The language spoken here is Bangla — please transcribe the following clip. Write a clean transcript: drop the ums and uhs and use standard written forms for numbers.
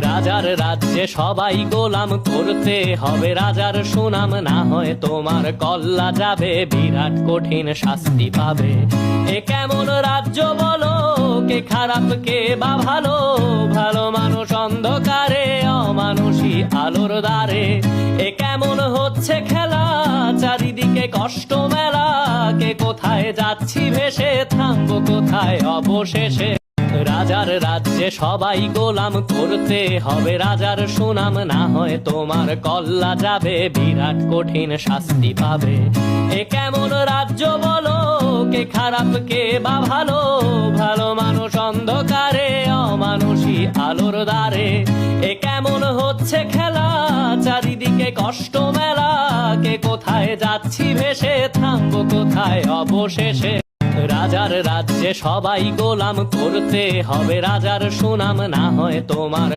রাজার রাজ্যে সবাই গোলাম, করতে হবে রাজার সুনাম, না হয় তোমার কল্লা যাবে, বিরাট কঠিন শাস্তি পাবে। এ কেমন রাজ্য বলো, কে খারাপ কে বা ভালো, ভালো মানুষ অন্ধকারে, অমানুষী আলোর দ্বারে। এ কেমন হচ্ছে খেলা, চারিদিকে কষ্ট মেলা, কে কোথায় যাচ্ছি ভেসে, থামবো কোথায় অবশেষে। রাজার রাজ্যে সবাই গোলাম, করতে হবে রাজার সুনাম, না হয় তোমার কল্লা যাবে, বিরাট কঠিন শাস্তি পাবে। এ কেমন রাজ্য বলো, কে খারাপ কে বা ভালো, ভালো মানুষ অন্ধকারে, অমানুষী আলোর দ্বারে। এ কেমন হচ্ছে খেলা, চারিদিকে কষ্ট মেলা, কে কোথায় যাচ্ছি ভেসে, থামবো কোথায় অবশেষে। রাজার রাজ্যে সবাই গোলাম, করতে হবে রাজার সুনাম, না হয় তোমার